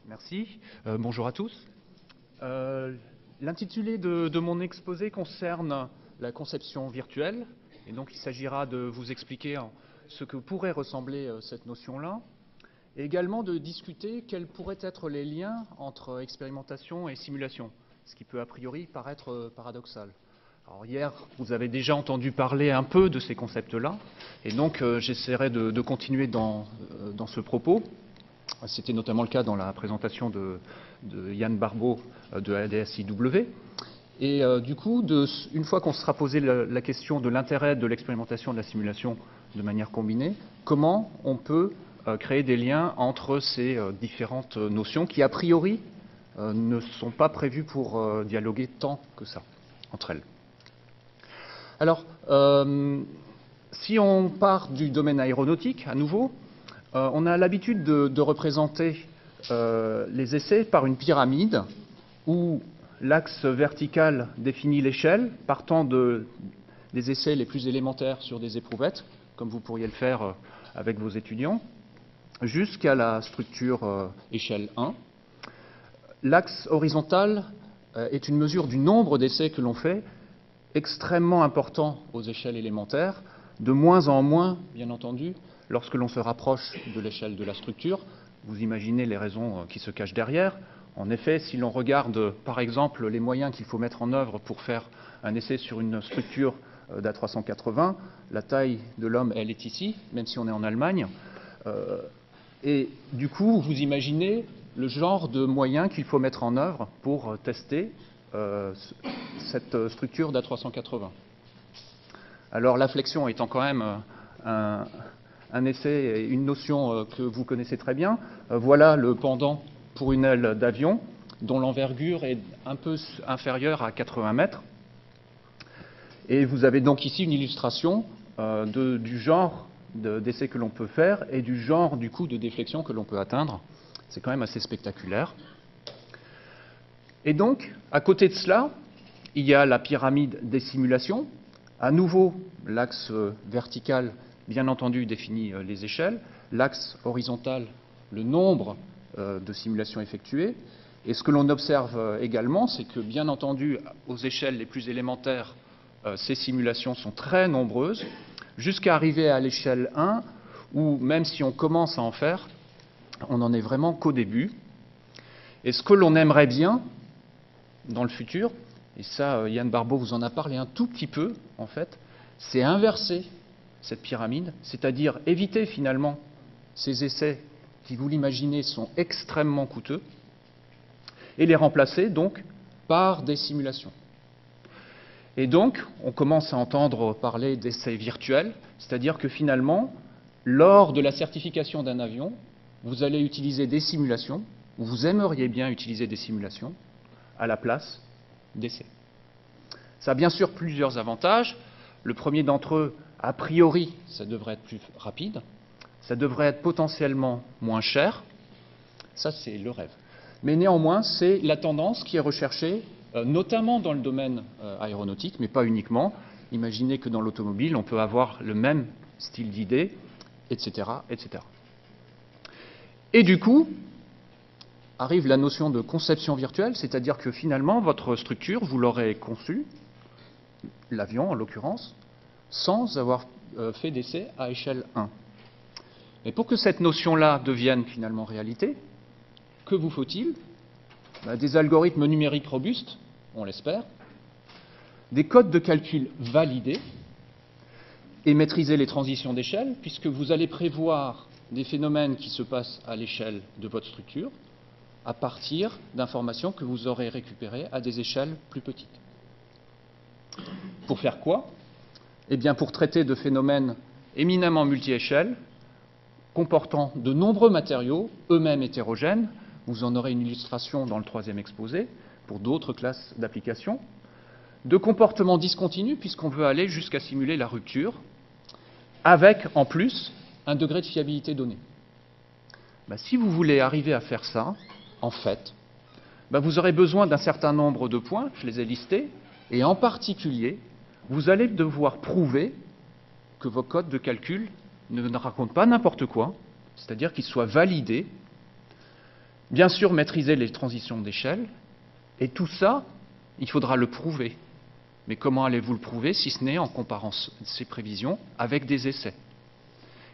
Merci. Bonjour à tous. L'intitulé de mon exposé concerne la conception virtuelle. Et donc, il s'agira de vous expliquer ce que pourrait ressembler cette notion-là. Et également de discuter quels pourraient être les liens entre expérimentation et simulation, ce qui peut a priori paraître paradoxal. Alors hier, vous avez déjà entendu parler un peu de ces concepts-là, et donc j'essaierai de continuer dans ce propos. C'était notamment le cas dans la présentation de Yann Barbeau de ADSIW. Et du coup, une fois qu'on sera posé la question de l'intérêt de l'expérimentation et de la simulation de manière combinée, comment on peut créer des liens entre ces différentes notions qui, a priori, ne sont pas prévues pour dialoguer tant que ça entre elles. Alors, si on part du domaine aéronautique, à nouveau, on a l'habitude de représenter les essais par une pyramide où l'axe vertical définit l'échelle, partant des essais les plus élémentaires sur des éprouvettes, comme vous pourriez le faire avec vos étudiants, jusqu'à la structure échelle 1. L'axe horizontal est une mesure du nombre d'essais que l'on fait, extrêmement important aux échelles élémentaires, de moins en moins, bien entendu, lorsque l'on se rapproche de l'échelle de la structure. Vous imaginez les raisons qui se cachent derrière. En effet, si l'on regarde, par exemple, les moyens qu'il faut mettre en œuvre pour faire un essai sur une structure d'A380, la taille de l'homme, elle est ici, même si on est en Allemagne. Et du coup, vous imaginez le genre de moyens qu'il faut mettre en œuvre pour tester cette structure d'A380. Alors, la flexion étant quand même un essai et une notion que vous connaissez très bien, voilà le pendant pour une aile d'avion dont l'envergure est un peu inférieure à 80 mètres. Et vous avez donc ici une illustration du genre d'essai que l'on peut faire et du genre du coup de déflexion que l'on peut atteindre. C'est quand même assez spectaculaire. Et donc, à côté de cela, il y a la pyramide des simulations. À nouveau, l'axe vertical, bien entendu, définit les échelles. L'axe horizontal, le nombre de simulations effectuées. Et ce que l'on observe également, c'est que, bien entendu, aux échelles les plus élémentaires, ces simulations sont très nombreuses, jusqu'à arriver à l'échelle 1, où même si on commence à en faire, on n'en est vraiment qu'au début. Et ce que l'on aimerait bien dans le futur, et ça, Yann Barbeau vous en a parlé un tout petit peu, en fait, c'est inverser cette pyramide, c'est-à-dire éviter finalement ces essais qui, vous l'imaginez, sont extrêmement coûteux, et les remplacer donc par des simulations. Et donc, on commence à entendre parler d'essais virtuels, c'est-à-dire que finalement, lors de la certification d'un avion, vous allez utiliser des simulations, ou vous aimeriez bien utiliser des simulations, à la place d'essais. Ça a bien sûr plusieurs avantages. Le premier d'entre eux, a priori, ça devrait être plus rapide, ça devrait être potentiellement moins cher. Ça, c'est le rêve. Mais néanmoins, c'est la tendance qui est recherchée, notamment dans le domaine aéronautique, mais pas uniquement. Imaginez que dans l'automobile, on peut avoir le même style d'idée, etc., etc. Et du coup, arrive la notion de conception virtuelle, c'est-à-dire que finalement, votre structure, vous l'aurez conçue, l'avion en l'occurrence, sans avoir fait d'essai à échelle 1. Et pour que cette notion-là devienne finalement réalité, que vous faut-il? Des algorithmes numériques robustes, on l'espère, des codes de calcul validés et maîtriser les transitions d'échelle, puisque vous allez prévoir des phénomènes qui se passent à l'échelle de votre structure à partir d'informations que vous aurez récupérées à des échelles plus petites. Pour faire quoi? Eh bien, pour traiter de phénomènes éminemment multi-échelles, comportant de nombreux matériaux, eux-mêmes hétérogènes. Vous en aurez une illustration dans le troisième exposé, pour d'autres classes d'applications. De comportements discontinus, puisqu'on veut aller jusqu'à simuler la rupture, avec, en plus, un degré de fiabilité donné. Si vous voulez arriver à faire ça, en fait, vous aurez besoin d'un certain nombre de points, je les ai listés, et en particulier, vous allez devoir prouver que vos codes de calcul ne racontent pas n'importe quoi, c'est-à-dire qu'ils soient validés, Bien sûr, maîtriser les transitions d'échelle, et tout ça, il faudra le prouver. Mais comment allez-vous le prouver si ce n'est en comparant ces prévisions avec des essais?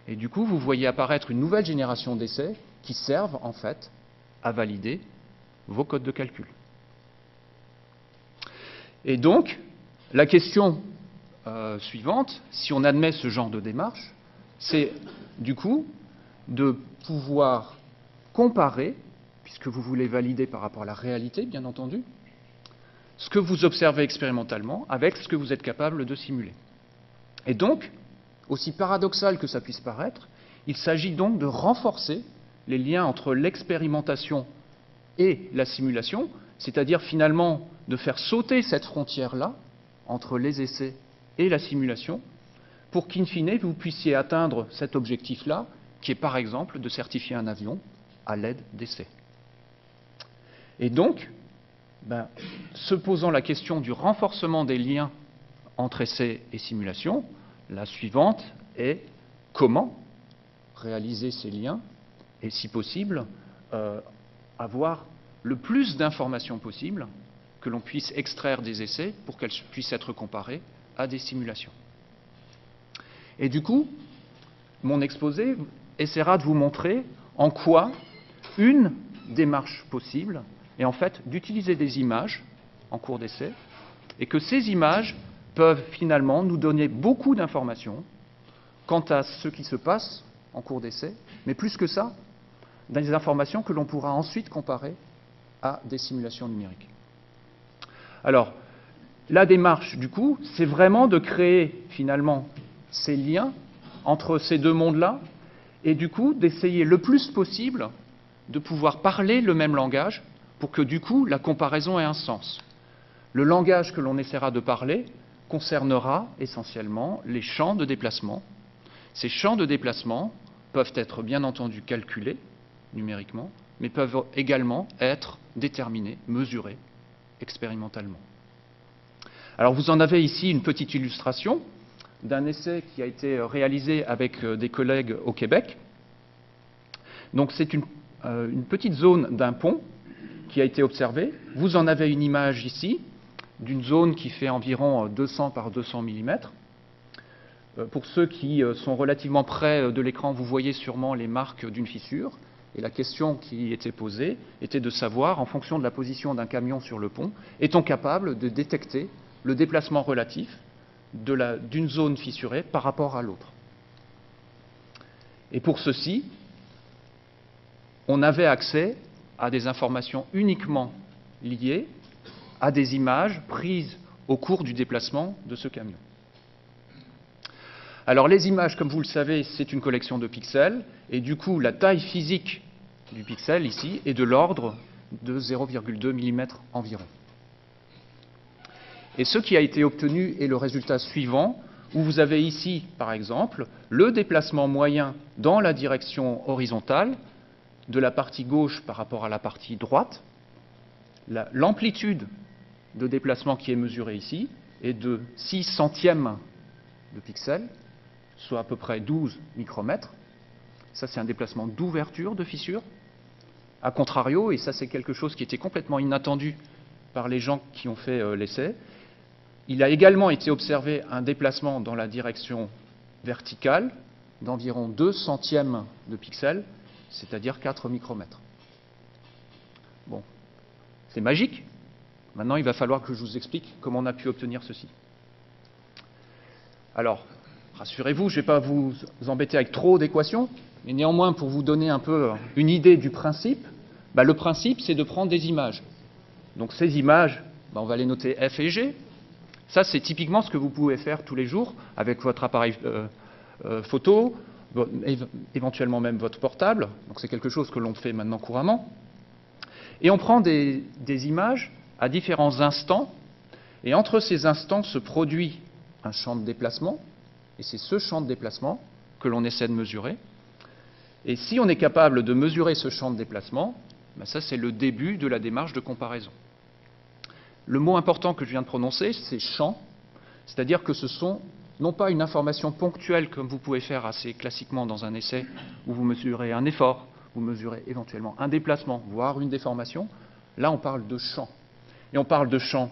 Et du coup, vous voyez apparaître une nouvelle génération d'essais qui servent en fait à valider vos codes de calcul. Et donc, la question suivante, si on admet ce genre de démarche, c'est du coup de pouvoir comparer, puisque vous voulez valider par rapport à la réalité, bien entendu, ce que vous observez expérimentalement avec ce que vous êtes capable de simuler. Et donc, aussi paradoxal que ça puisse paraître, il s'agit donc de renforcer les liens entre l'expérimentation et la simulation, c'est-à-dire finalement de faire sauter cette frontière-là entre les essais et la simulation, pour qu'in fine, vous puissiez atteindre cet objectif-là, qui est par exemple de certifier un avion à l'aide d'essais. Et donc, se posant la question du renforcement des liens entre essais et simulation, la suivante est comment réaliser ces liens et, si possible, avoir le plus d'informations possible que l'on puisse extraire des essais pour qu'elles puissent être comparées à des simulations. Et du coup, mon exposé essaiera de vous montrer en quoi une démarche possible est en fait d'utiliser des images en cours d'essai et que ces images peuvent finalement nous donner beaucoup d'informations quant à ce qui se passe en cours d'essai, mais plus que ça, des informations que l'on pourra ensuite comparer à des simulations numériques. Alors, la démarche, du coup, c'est vraiment de créer finalement ces liens entre ces deux mondes-là et du coup d'essayer le plus possible de pouvoir parler le même langage pour que du coup la comparaison ait un sens. Le langage que l'on essaiera de parler concernera essentiellement les champs de déplacement. Ces champs de déplacement peuvent être bien entendu calculés numériquement, mais peuvent également être déterminés, mesurés expérimentalement. Alors vous en avez ici une petite illustration d'un essai qui a été réalisé avec des collègues au Québec. Donc c'est une petite zone d'un pont qui a été observée. Vous en avez une image ici d'une zone qui fait environ 200 par 200 mm. Pour ceux qui sont relativement près de l'écran, vous voyez sûrement les marques d'une fissure. Et la question qui était posée était de savoir, en fonction de la position d'un camion sur le pont, est-on capable de détecter le déplacement relatif d'une zone fissurée par rapport à l'autre. Et pour ceci, on avait accès à des informations uniquement liées à des images prises au cours du déplacement de ce camion. Alors les images, comme vous le savez, c'est une collection de pixels, et du coup la taille physique du pixel ici est de l'ordre de 0,2 mm environ. Et ce qui a été obtenu est le résultat suivant, où vous avez ici, par exemple, le déplacement moyen dans la direction horizontale de la partie gauche par rapport à la partie droite. L'amplitude de déplacement qui est mesurée ici est de 6 centièmes de pixel, soit à peu près 12 micromètres. Ça, c'est un déplacement d'ouverture de fissure. A contrario, et ça c'est quelque chose qui était complètement inattendu par les gens qui ont fait l'essai, il a également été observé un déplacement dans la direction verticale d'environ 2 centièmes de pixels, c'est-à-dire 4 micromètres. Bon, c'est magique. Maintenant, il va falloir que je vous explique comment on a pu obtenir ceci. Alors, rassurez-vous, je ne vais pas vous embêter avec trop d'équations, mais néanmoins, pour vous donner un peu une idée du principe, le principe, c'est de prendre des images. Donc ces images, on va les noter F et G. Ça, c'est typiquement ce que vous pouvez faire tous les jours avec votre appareil photo, éventuellement même votre portable. Donc c'est quelque chose que l'on fait maintenant couramment. Et on prend des images à différents instants, et entre ces instants se produit un champ de déplacement, et c'est ce champ de déplacement que l'on essaie de mesurer. Et si on est capable de mesurer ce champ de déplacement, ça c'est le début de la démarche de comparaison. Le mot important que je viens de prononcer, c'est champ, c'est-à-dire que ce sont non pas une information ponctuelle comme vous pouvez faire assez classiquement dans un essai où vous mesurez un effort vous mesurez éventuellement un déplacement, voire une déformation, là on parle de champ. Et on parle de champ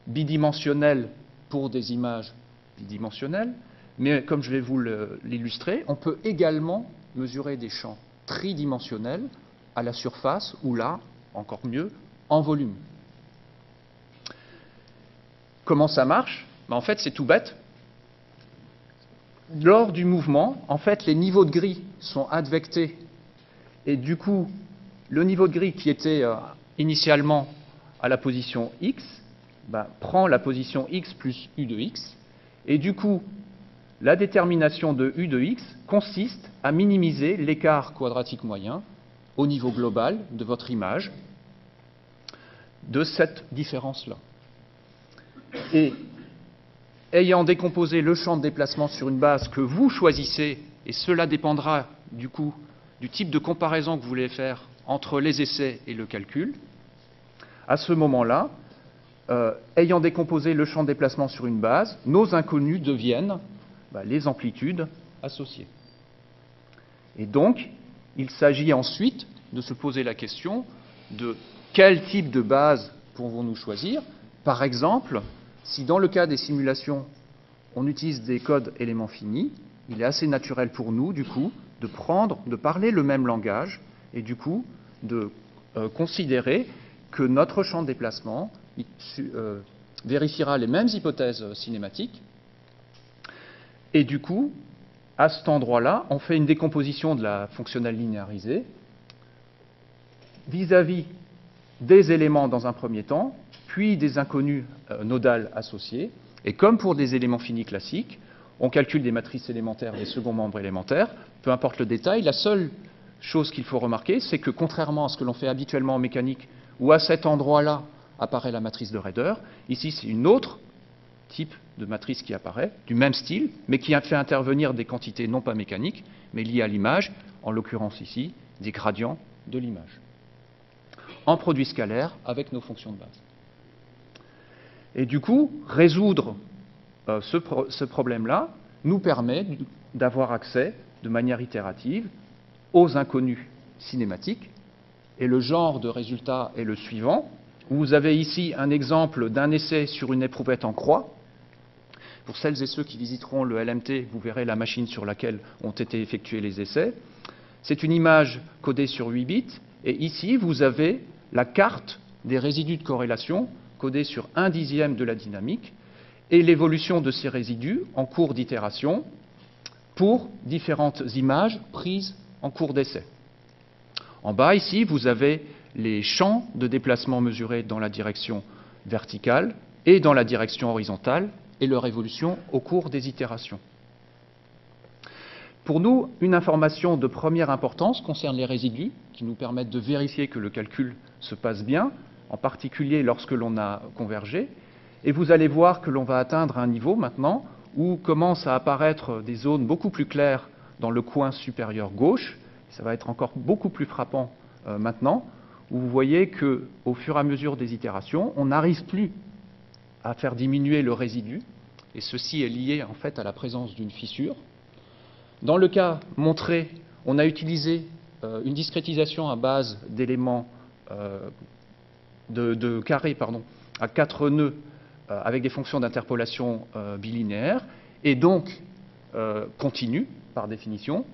bidimensionnel pour des images bidimensionnelles, mais comme je vais vous l'illustrer, on peut également mesurer des champs tridimensionnels à la surface ou là, encore mieux, en volume. Comment ça marche? En fait, c'est tout bête. Lors du mouvement, en fait, les niveaux de gris sont advectés et du coup, le niveau de gris qui était initialement à la position x prend la position x plus u de x et du coup, la détermination de u de x consiste à minimiser l'écart quadratique moyen au niveau global de votre image de cette différence-là. Et ayant décomposé le champ de déplacement sur une base que vous choisissez, et cela dépendra du coup du type de comparaison que vous voulez faire entre les essais et le calcul, à ce moment-là, ayant décomposé le champ de déplacement sur une base, nos inconnus deviennent les amplitudes associées. Et donc, il s'agit ensuite de se poser la question de quel type de base pouvons-nous choisir. Par exemple, si dans le cas des simulations, on utilise des codes éléments finis, il est assez naturel pour nous, du coup, de parler le même langage et du coup, de considérer que notre champ de déplacement vérifiera les mêmes hypothèses cinématiques. Et du coup, à cet endroit-là, on fait une décomposition de la fonctionnelle linéarisée vis-à-vis des éléments dans un premier temps, puis des inconnus nodales associés. Et comme pour des éléments finis classiques, on calcule des matrices élémentaires, des seconds membres élémentaires, peu importe le détail. La seule chose qu'il faut remarquer, c'est que contrairement à ce que l'on fait habituellement en mécanique, où à cet endroit-là apparaît la matrice de Raeder, ici c'est une autre type de matrice qui apparaît, du même style, mais qui a fait intervenir des quantités non pas mécaniques, mais liées à l'image, en l'occurrence ici, des gradients de l'image, en produit scalaire avec nos fonctions de base. Et du coup, résoudre ce problème-là nous permet d'avoir accès de manière itérative aux inconnus cinématiques. Et le genre de résultat est le suivant. Vous avez ici un exemple d'un essai sur une éprouvette en croix. Pour celles et ceux qui visiteront le LMT, vous verrez la machine sur laquelle ont été effectués les essais. C'est une image codée sur 8 bits. Et ici, vous avez la carte des résidus de corrélation codés sur 1/10 de la dynamique et l'évolution de ces résidus en cours d'itération pour différentes images prises en cours d'essai. En bas, ici, vous avez les champs de déplacement mesurés dans la direction verticale et dans la direction horizontale et leur évolution au cours des itérations. Pour nous, une information de première importance concerne les résidus qui nous permettent de vérifier que le calcul se passe bien, en particulier lorsque l'on a convergé. Et vous allez voir que l'on va atteindre un niveau maintenant où commencent à apparaître des zones beaucoup plus claires dans le coin supérieur gauche. Ça va être encore beaucoup plus frappant maintenant, où vous voyez qu'au fur et à mesure des itérations, on n'arrive plus à faire diminuer le résidu, et ceci est lié en fait à la présence d'une fissure. Dans le cas montré, on a utilisé une discrétisation à base d'éléments de carrés à 4 nœuds avec des fonctions d'interpolation bilinéaires, et donc continue par définition.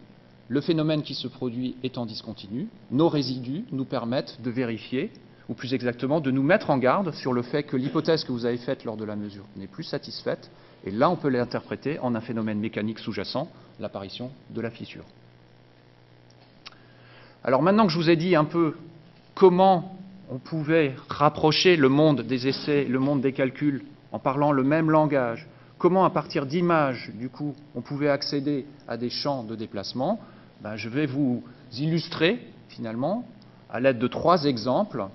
Le phénomène qui se produit étant discontinu, nos résidus nous permettent de vérifier, ou plus exactement de nous mettre en garde sur le fait que l'hypothèse que vous avez faite lors de la mesure n'est plus satisfaite, et là on peut l'interpréter en un phénomène mécanique sous-jacent, l'apparition de la fissure. Alors maintenant que je vous ai dit un peu comment on pouvait rapprocher le monde des essais, le monde des calculs, en parlant le même langage, comment à partir d'images, du coup, on pouvait accéder à des champs de déplacement, je vais vous illustrer, finalement, à l'aide de 3 exemples,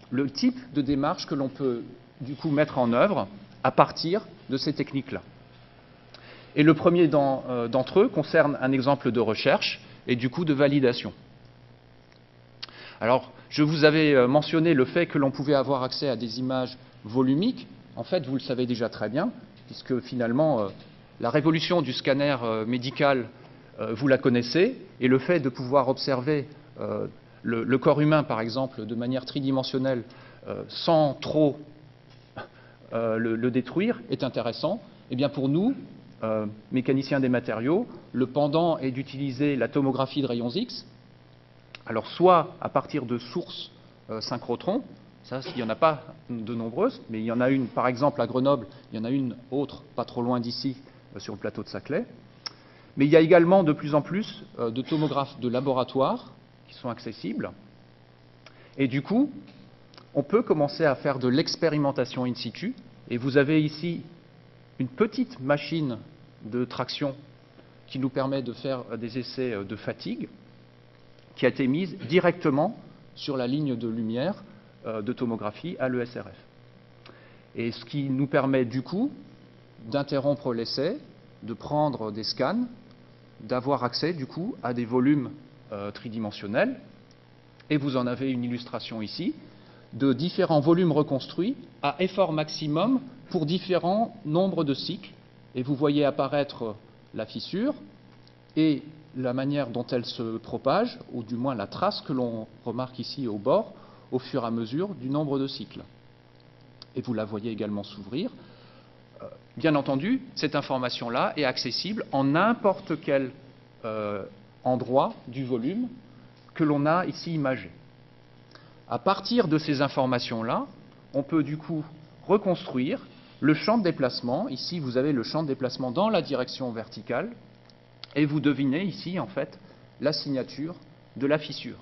le type de démarche que l'on peut, du coup, mettre en œuvre à partir de ces techniques-là. Et le premier d'entre eux concerne un exemple de recherche et, du coup, de validation. Alors, je vous avais mentionné le fait que l'on pouvait avoir accès à des images volumiques. En fait, vous le savez déjà très bien, puisque finalement, la révolution du scanner médical, vous la connaissez, et le fait de pouvoir observer le corps humain, par exemple, de manière tridimensionnelle, sans trop le détruire, est intéressant. Eh bien, pour nous, mécaniciens des matériaux, le pendant est d'utiliser la tomographie de rayons X. Alors, soit à partir de sources synchrotrons, ça, il n'y en a pas de nombreuses, mais il y en a une, par exemple, à Grenoble, il y en a une autre, pas trop loin d'ici, sur le plateau de Saclay. Mais il y a également de plus en plus de tomographes de laboratoire qui sont accessibles. Et du coup, on peut commencer à faire de l'expérimentation in situ. Et vous avez ici une petite machine de traction qui nous permet de faire des essais de fatigue, qui a été mise directement sur la ligne de lumière de tomographie à l'ESRF. Et ce qui nous permet du coup d'interrompre l'essai, de prendre des scans, d'avoir accès du coup à des volumes tridimensionnels. Et vous en avez une illustration ici de différents volumes reconstruits à effort maximum pour différents nombres de cycles. Et vous voyez apparaître la fissure et la manière dont elle se propage, ou du moins la trace que l'on remarque ici au bord, au fur et à mesure du nombre de cycles. Et vous la voyez également s'ouvrir. Bien entendu, cette information-là est accessible en n'importe quel endroit du volume que l'on a ici imagé. À partir de ces informations-là, on peut du coup reconstruire le champ de déplacement. Ici, vous avez le champ de déplacement dans la direction verticale, et vous devinez ici, en fait, la signature de la fissure.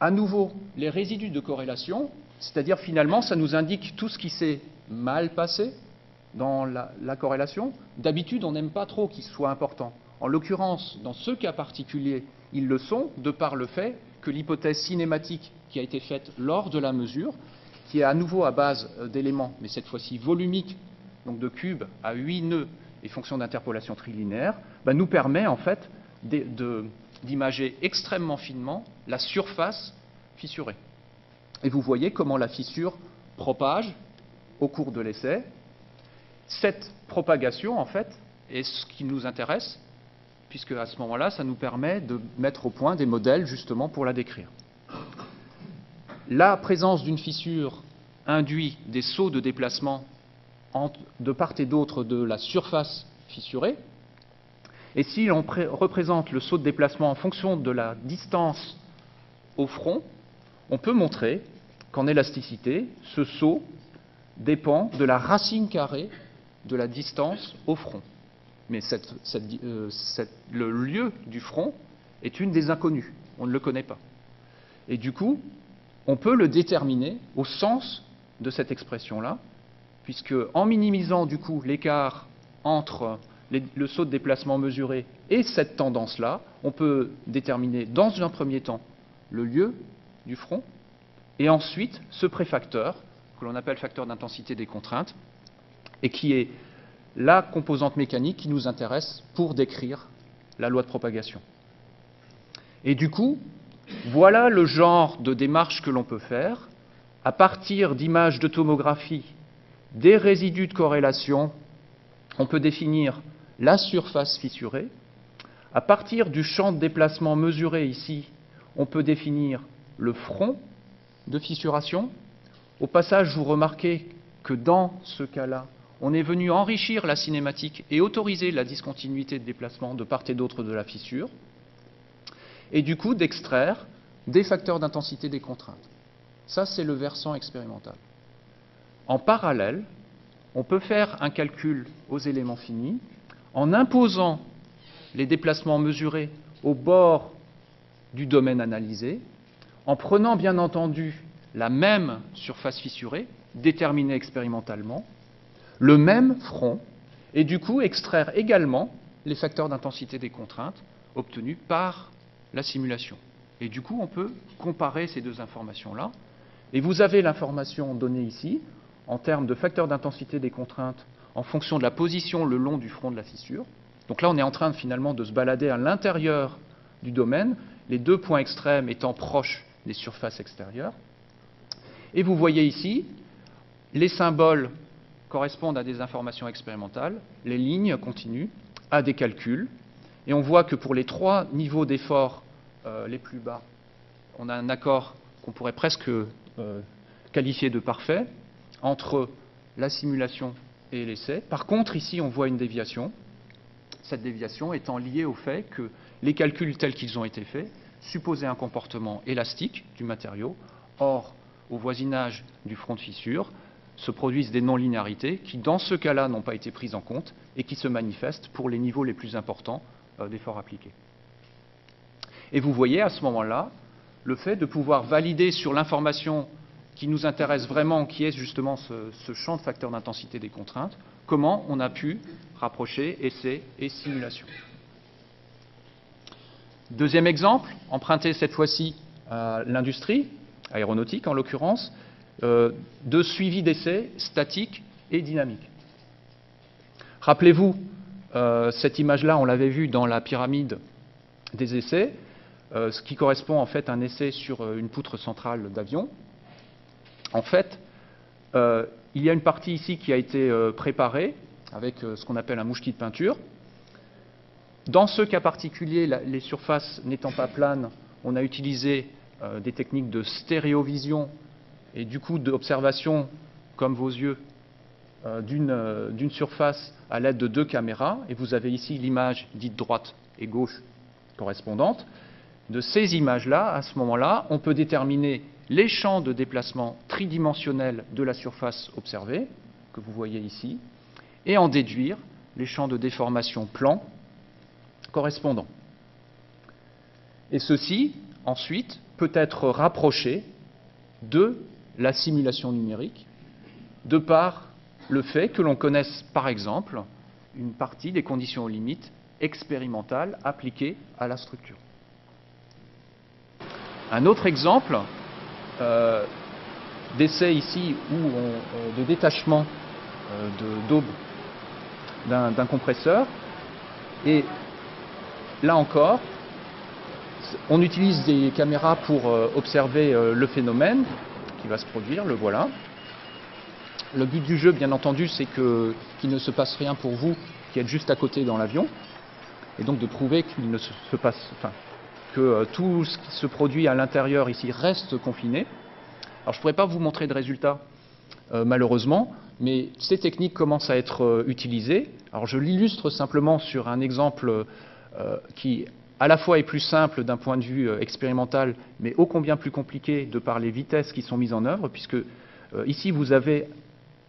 À nouveau, les résidus de corrélation, c'est-à-dire finalement, ça nous indique tout ce qui s'est mal passé dans la corrélation. D'habitude, on n'aime pas trop qu'ils soient importants. En l'occurrence, dans ce cas particulier, ils le sont, de par le fait que l'hypothèse cinématique qui a été faite lors de la mesure, qui est à nouveau à base d'éléments, mais cette fois-ci volumiques, donc de cubes à 8 nœuds et fonction d'interpolation trilinéaire, nous permet en fait d'imager extrêmement finement la surface fissurée. Et vous voyez comment la fissure propage au cours de l'essai. Cette propagation, en fait, est ce qui nous intéresse, puisque à ce moment-là, ça nous permet de mettre au point des modèles justement pour la décrire. La présence d'une fissure induit des sauts de déplacement de part et d'autre de la surface fissurée. Et si l'on représente le saut de déplacement en fonction de la distance au front, on peut montrer qu'en élasticité, ce saut dépend de la racine carrée de la distance au front. Mais le lieu du front est une des inconnues, on ne le connaît pas. Et du coup, on peut le déterminer au sens de cette expression-là, puisque en minimisant du coup l'écart entre le saut de déplacement mesuré et cette tendance-là, on peut déterminer dans un premier temps le lieu du front, et ensuite ce préfacteur, que l'on appelle facteur d'intensité des contraintes, et qui est la composante mécanique qui nous intéresse pour décrire la loi de propagation. Et du coup, voilà le genre de démarche que l'on peut faire à partir d'images de tomographie des résidus de corrélation. On peut définir la surface fissurée. À partir du champ de déplacement mesuré ici, on peut définir le front de fissuration. Au passage, vous remarquez que dans ce cas-là, on est venu enrichir la cinématique et autoriser la discontinuité de déplacement de part et d'autre de la fissure, et du coup d'extraire des facteurs d'intensité des contraintes. Ça, c'est le versant expérimental. En parallèle, on peut faire un calcul aux éléments finis en imposant les déplacements mesurés au bord du domaine analysé, en prenant bien entendu la même surface fissurée, déterminée expérimentalement, le même front, et du coup extraire également les facteurs d'intensité des contraintes obtenus par la simulation. Et du coup, on peut comparer ces deux informations-là. Et vous avez l'information donnée ici, en termes de facteurs d'intensité des contraintes, en fonction de la position le long du front de la fissure. Donc là, on est en train finalement de se balader à l'intérieur du domaine, les deux points extrêmes étant proches des surfaces extérieures. Et vous voyez ici, les symboles correspondent à des informations expérimentales, les lignes continuent à des calculs, Et on voit que pour les 3 niveaux d'effort les plus bas, on a un accord qu'on pourrait presque qualifier de parfait entre la simulation et l'essai. Par contre, ici, on voit une déviation. Cette déviation étant liée au fait que les calculs tels qu'ils ont été faits supposaient un comportement élastique du matériau. Or, au voisinage du front de fissure, se produisent des non-linéarités qui, dans ce cas-là, n'ont pas été prises en compte et qui se manifestent pour les niveaux les plus importants d'efforts appliqués. Et vous voyez à ce moment-là le fait de pouvoir valider sur l'information qui nous intéresse vraiment, qui est justement ce champ de facteurs d'intensité des contraintes, comment on a pu rapprocher essai et simulation. Deuxième exemple, emprunté cette fois-ci à l'industrie, aéronautique en l'occurrence, de suivi d'essais statique et dynamique. Rappelez-vous, cette image-là, on l'avait vue dans la pyramide des essais, ce qui correspond en fait à un essai sur une poutre centrale d'avion. En fait, il y a une partie ici qui a été préparée avec ce qu'on appelle un mouchetis de peinture. Dans ce cas particulier, les surfaces n'étant pas planes, on a utilisé des techniques de stéréovision et du coup d'observation, comme vos yeux, d'une surface à l'aide de 2 caméras. Et vous avez ici l'image dite droite et gauche correspondante. De ces images-là, à ce moment-là, on peut déterminer les champs de déplacement tridimensionnels de la surface observée, que vous voyez ici, et en déduire les champs de déformation plans correspondants. Et ceci, ensuite, peut être rapproché de la simulation numérique, de par le fait que l'on connaisse, par exemple, une partie des conditions limites expérimentales appliquées à la structure. Un autre exemple d'essai ici de détachement d'aube d'un compresseur. Et là encore, on utilise des caméras pour observer le phénomène qui va se produire, le voilà. Le but du jeu, bien entendu, c'est qu'il ne se passe rien pour vous qui êtes juste à côté dans l'avion, et donc de prouver qu'il ne se passe, que tout ce qui se produit à l'intérieur ici reste confiné. Alors je ne pourrais pas vous montrer de résultats, malheureusement, mais ces techniques commencent à être utilisées. Alors je l'illustre simplement sur un exemple qui à la fois est plus simple d'un point de vue expérimental, mais ô combien plus compliqué de par les vitesses qui sont mises en œuvre, puisque ici vous avez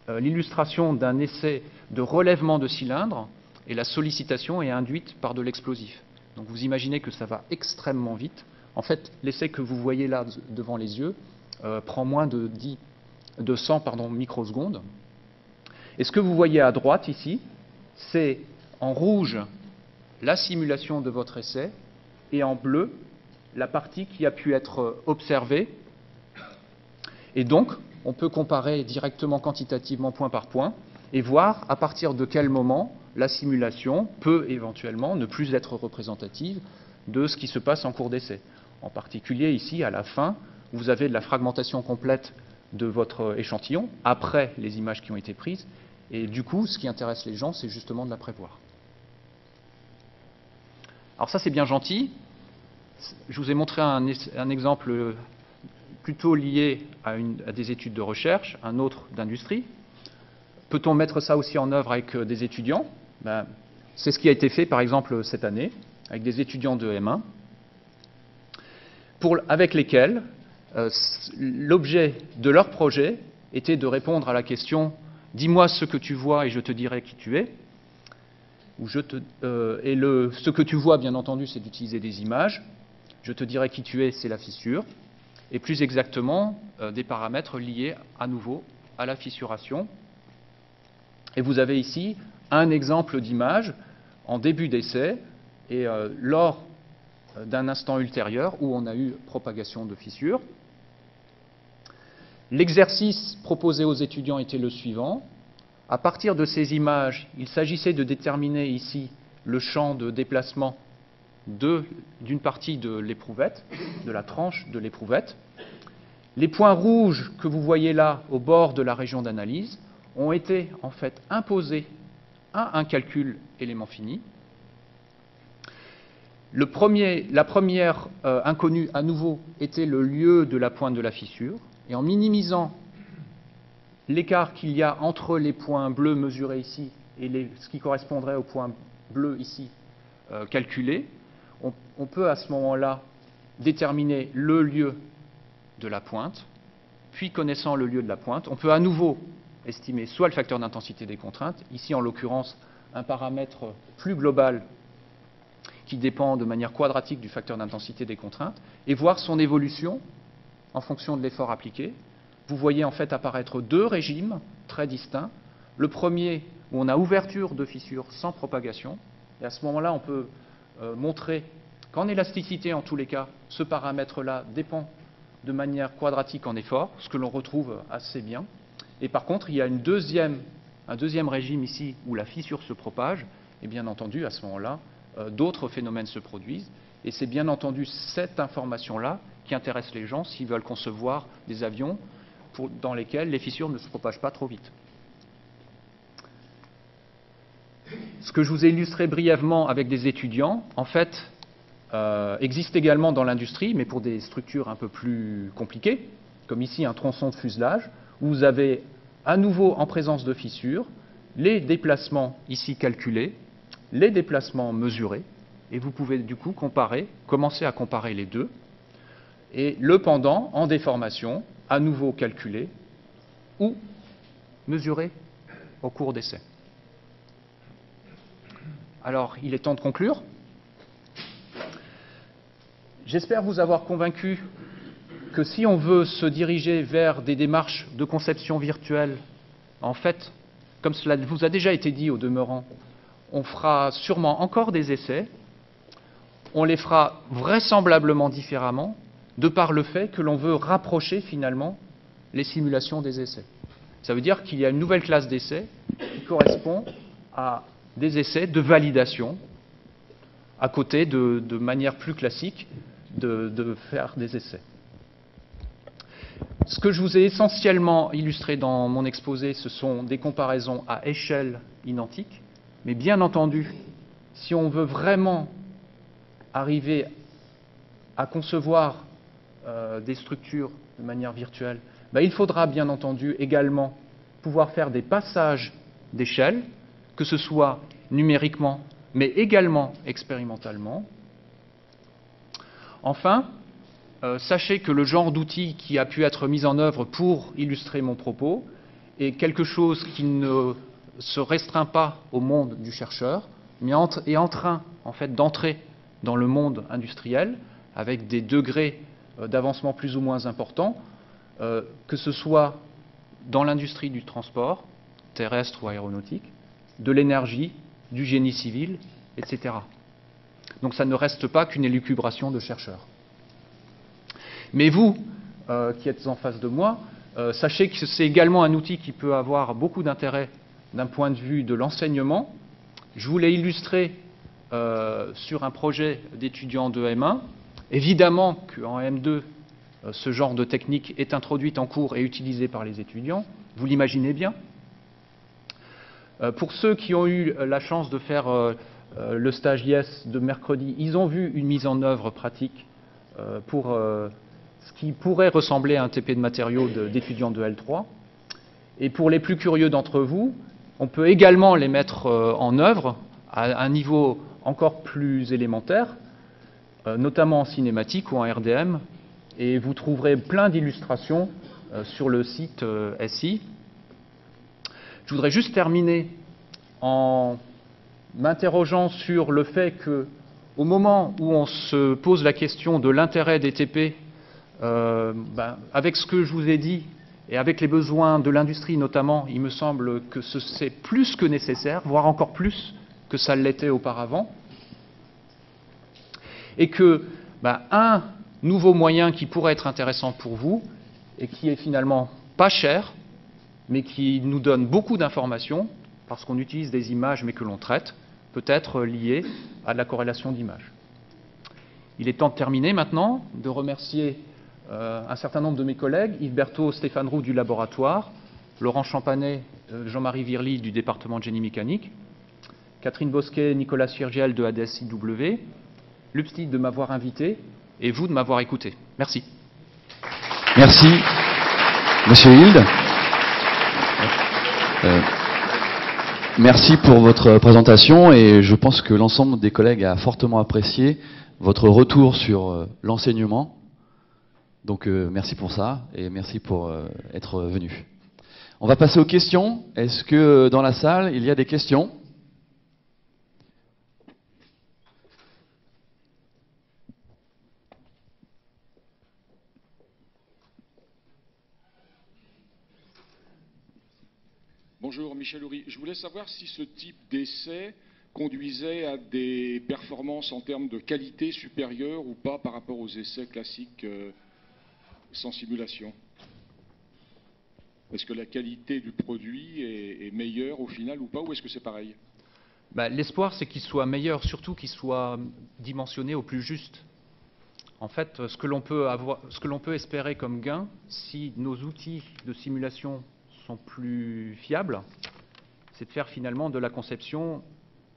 l'illustration d'un essai de relèvement de cylindre, et la sollicitation est induite par de l'explosif. Donc vous imaginez que ça va extrêmement vite. En fait, l'essai que vous voyez là devant les yeux prend moins de 100 microsecondes. Et ce que vous voyez à droite ici, c'est en rouge la simulation de votre essai et en bleu la partie qui a pu être observée. Et donc, on peut comparer directement quantitativement point par point et voir à partir de quel moment la simulation peut éventuellement ne plus être représentative de ce qui se passe en cours d'essai. En particulier ici, à la fin, vous avez de la fragmentation complète de votre échantillon après les images qui ont été prises. Et du coup, ce qui intéresse les gens, c'est justement de la prévoir. Alors ça, c'est bien gentil. Je vous ai montré un exemple plutôt lié à des études de recherche, un autre d'industrie. Peut-on mettre ça aussi en œuvre avec des étudiants? C'est ce qui a été fait, par exemple, cette année, avec des étudiants de M1, avec lesquels l'objet de leur projet était de répondre à la question « Dis-moi ce que tu vois et je te dirai qui tu es ». Ce que tu vois, bien entendu, c'est d'utiliser des images. Je te dirai qui tu es, c'est la fissure. Et plus exactement, des paramètres liés à nouveau à la fissuration. Et vous avez ici un exemple d'image en début d'essai et lors d'un instant ultérieur où on a eu propagation de fissure. L'exercice proposé aux étudiants était le suivant. À partir de ces images, il s'agissait de déterminer ici le champ de déplacement d'une partie de l'éprouvette, de la tranche de l'éprouvette. Les points rouges que vous voyez là au bord de la région d'analyse ont été en fait imposés à un calcul élément fini. La première inconnue, à nouveau, était le lieu de la pointe de la fissure. Et en minimisant l'écart qu'il y a entre les points bleus mesurés ici et ce qui correspondrait aux points bleus ici calculés, on peut à ce moment-là déterminer le lieu de la pointe, puis connaissant le lieu de la pointe, on peut à nouveau estimer soit le facteur d'intensité des contraintes, ici en l'occurrence un paramètre plus global qui dépend de manière quadratique du facteur d'intensité des contraintes, et voir son évolution en fonction de l'effort appliqué. Vous voyez en fait apparaître deux régimes très distincts. Le premier, où on a ouverture de fissure sans propagation, et à ce moment-là, on peut montrer qu'en élasticité, en tous les cas, ce paramètre-là dépend de manière quadratique en effort, ce que l'on retrouve assez bien. Et par contre, il y a un deuxième régime ici où la fissure se propage, et bien entendu, à ce moment-là, d'autres phénomènes se produisent. Et c'est bien entendu cette information-là qui intéresse les gens s'ils veulent concevoir des avions dans lesquels les fissures ne se propagent pas trop vite. Ce que je vous ai illustré brièvement avec des étudiants, en fait, existe également dans l'industrie, mais pour des structures un peu plus compliquées, comme ici un tronçon de fuselage, où vous avez à nouveau en présence de fissures les déplacements ici calculés, les déplacements mesurés, et vous pouvez du coup commencer à comparer les deux, et le pendant en déformation, à nouveau calculé ou mesuré au cours d'essai. Alors, il est temps de conclure. J'espère vous avoir convaincu que si on veut se diriger vers des démarches de conception virtuelle, en fait, comme cela vous a déjà été dit au demeurant, on fera sûrement encore des essais, on les fera vraisemblablement différemment, de par le fait que l'on veut rapprocher finalement les simulations des essais. Ça veut dire qu'il y a une nouvelle classe d'essais qui correspond à des essais de validation, à côté de manière plus classique de faire des essais. Ce que je vous ai essentiellement illustré dans mon exposé, ce sont des comparaisons à échelle identique, mais bien entendu, si on veut vraiment arriver à concevoir des structures de manière virtuelle, il faudra bien entendu également pouvoir faire des passages d'échelle, que ce soit numériquement, mais également expérimentalement. Enfin, sachez que le genre d'outil qui a pu être mis en œuvre pour illustrer mon propos est quelque chose qui ne se restreint pas au monde du chercheur, mais est en train en fait, d'entrer dans le monde industriel avec des degrés d'avancement plus ou moins importants, que ce soit dans l'industrie du transport, terrestre ou aéronautique, de l'énergie, du génie civil, etc. Donc ça ne reste pas qu'une élucubration de chercheurs. Mais vous, qui êtes en face de moi, sachez que c'est également un outil qui peut avoir beaucoup d'intérêt d'un point de vue de l'enseignement. Je vous l'ai illustré sur un projet d'étudiants de M1. Évidemment qu'en M2, ce genre de technique est introduite en cours et utilisée par les étudiants. Vous l'imaginez bien. Pour ceux qui ont eu la chance de faire le stage IS de mercredi, ils ont vu une mise en œuvre pratique pour ce qui pourrait ressembler à un TP de matériaux d'étudiants de L3. Et pour les plus curieux d'entre vous, on peut également les mettre en œuvre à un niveau encore plus élémentaire, notamment en cinématique ou en RDM, et vous trouverez plein d'illustrations sur le site SI. Je voudrais juste terminer en m'interrogeant sur le fait qu'au moment où on se pose la question de l'intérêt des TP, avec ce que je vous ai dit et avec les besoins de l'industrie notamment, il me semble que c'est plus que nécessaire, voire encore plus que ça l'était auparavant, et que un nouveau moyen qui pourrait être intéressant pour vous et qui est finalement pas cher, mais qui nous donne beaucoup d'informations, parce qu'on utilise des images mais que l'on traite, peut être lié à la corrélation d'images. Il est temps de terminer maintenant, de remercier un certain nombre de mes collègues, Yves Berthaud, Stéphane Roux du laboratoire, Laurent Champanet, Jean-Marie Virly du département de génie mécanique, Catherine Bosquet, Nicolas Siergiel de ADSIW, Lupsti de m'avoir invité et vous de m'avoir écouté. Merci. Merci, Monsieur Hilde. Merci pour votre présentation et je pense que l'ensemble des collègues a fortement apprécié votre retour sur l'enseignement. Donc merci pour ça et merci pour être venu. On va passer aux questions. Est-ce que dans la salle, il y a des questions ? Bonjour, Michel Houry. Je voulais savoir si ce type d'essai conduisait à des performances en termes de qualité supérieures ou pas par rapport aux essais classiques sans simulation. Est-ce que la qualité du produit est meilleure au final ou pas, ou est-ce que c'est pareil? L'espoir, c'est qu'il soit meilleur, surtout qu'il soit dimensionné au plus juste. En fait, ce que l'on peut espérer comme gain, si nos outils de simulation sont plus fiables, c'est de faire finalement de la conception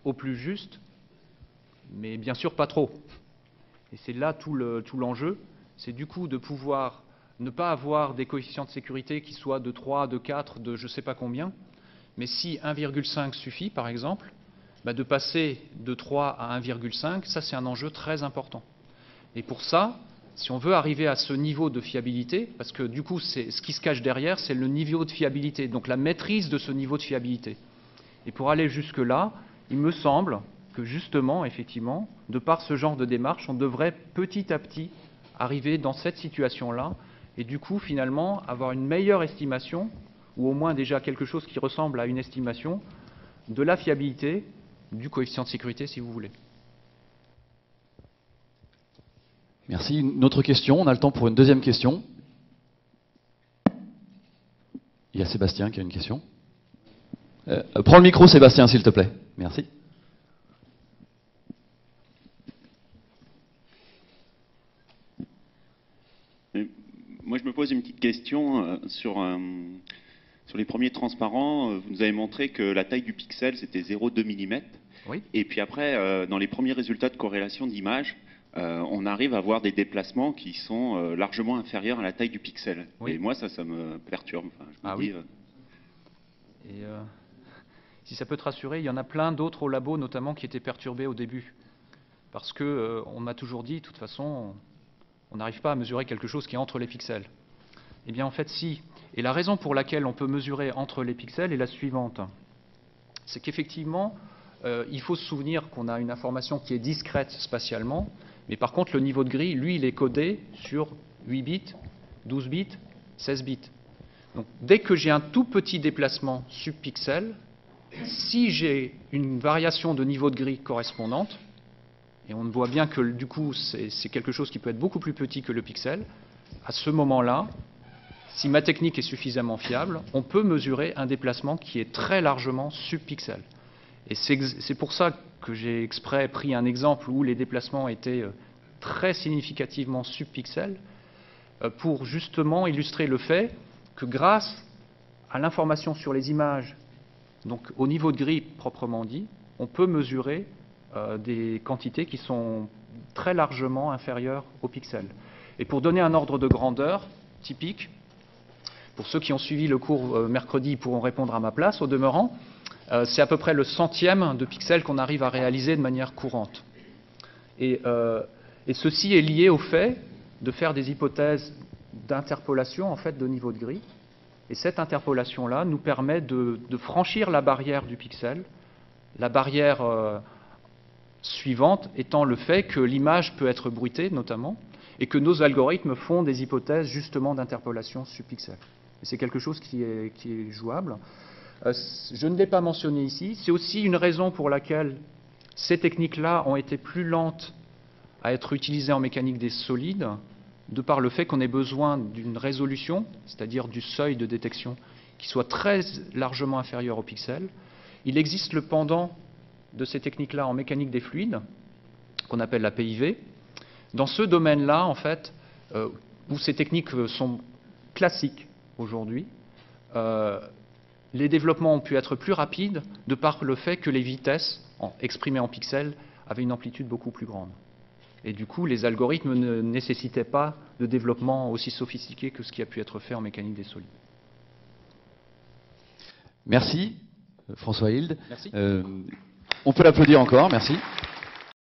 au plus juste, mais bien sûr pas trop. Et c'est là tout l'enjeu, c'est du coup de pouvoir ne pas avoir des coefficients de sécurité qui soient de 3, de 4, de je ne sais pas combien, mais si 1,5 suffit par exemple, de passer de 3 à 1,5, ça c'est un enjeu très important. Et pour ça, si on veut arriver à ce niveau de fiabilité, parce que du coup, ce qui se cache derrière, c'est le niveau de fiabilité, donc la maîtrise de ce niveau de fiabilité. Et pour aller jusque-là, il me semble que justement, effectivement, de par ce genre de démarche, on devrait petit à petit arriver dans cette situation-là, et du coup, finalement, avoir une meilleure estimation, ou au moins déjà quelque chose qui ressemble à une estimation, de la fiabilité, du coefficient de sécurité, si vous voulez. Merci. Une autre question, on a le temps pour une deuxième question. Il y a Sébastien qui a une question. Prends le micro, Sébastien, s'il te plaît. Merci. Moi, je me pose une petite question sur les premiers transparents. Vous nous avez montré que la taille du pixel, c'était 0,2 mm. Oui. Et puis après, dans les premiers résultats de corrélation d'image, on arrive à voir des déplacements qui sont largement inférieurs à la taille du pixel. Oui. Et moi, ça me perturbe. Enfin, je me dis, oui. Et si ça peut te rassurer, il y en a plein d'autres au labo, notamment, qui étaient perturbés au début. Parce que on m'a toujours dit, de toute façon, on n'arrive pas à mesurer quelque chose qui est entre les pixels. Eh bien, en fait, si. Et la raison pour laquelle on peut mesurer entre les pixels est la suivante. C'est qu'effectivement, il faut se souvenir qu'on a une information qui est discrète spatialement, mais par contre, le niveau de grille, lui, il est codé sur 8 bits, 12 bits, 16 bits. Donc, dès que j'ai un tout petit déplacement subpixel, si j'ai une variation de niveau de grille correspondante, et on voit bien que du coup, c'est quelque chose qui peut être beaucoup plus petit que le pixel, à ce moment-là, si ma technique est suffisamment fiable, on peut mesurer un déplacement qui est très largement subpixel. Et c'est pour ça que j'ai exprès pris un exemple où les déplacements étaient très significativement subpixels, pour justement illustrer le fait que grâce à l'information sur les images, donc au niveau de grille proprement dit, on peut mesurer des quantités qui sont très largement inférieures aux pixels. Et pour donner un ordre de grandeur typique, pour ceux qui ont suivi le cours mercredi, ils pourront répondre à ma place, au demeurant, c'est à peu près le centième de pixels qu'on arrive à réaliser de manière courante. Et ceci est lié au fait de faire des hypothèses d'interpolation en fait, de niveau de grille. Et cette interpolation-là nous permet de franchir la barrière du pixel, la barrière suivante étant le fait que l'image peut être bruitée notamment, et que nos algorithmes font des hypothèses justement d'interpolation subpixel. C'est quelque chose qui est jouable. Je ne l'ai pas mentionné ici. C'est aussi une raison pour laquelle ces techniques-là ont été plus lentes à être utilisées en mécanique des solides, de par le fait qu'on ait besoin d'une résolution, c'est-à-dire du seuil de détection, qui soit très largement inférieur au pixel. Il existe le pendant de ces techniques-là en mécanique des fluides, qu'on appelle la PIV. Dans ce domaine-là, en fait, où ces techniques sont classiques aujourd'hui, les développements ont pu être plus rapides de par le fait que les vitesses, exprimées en pixels, avaient une amplitude beaucoup plus grande. Et du coup, les algorithmes ne nécessitaient pas de développement aussi sophistiqué que ce qui a pu être fait en mécanique des solides. Merci, François Hilde. Merci. On peut l'applaudir encore, merci.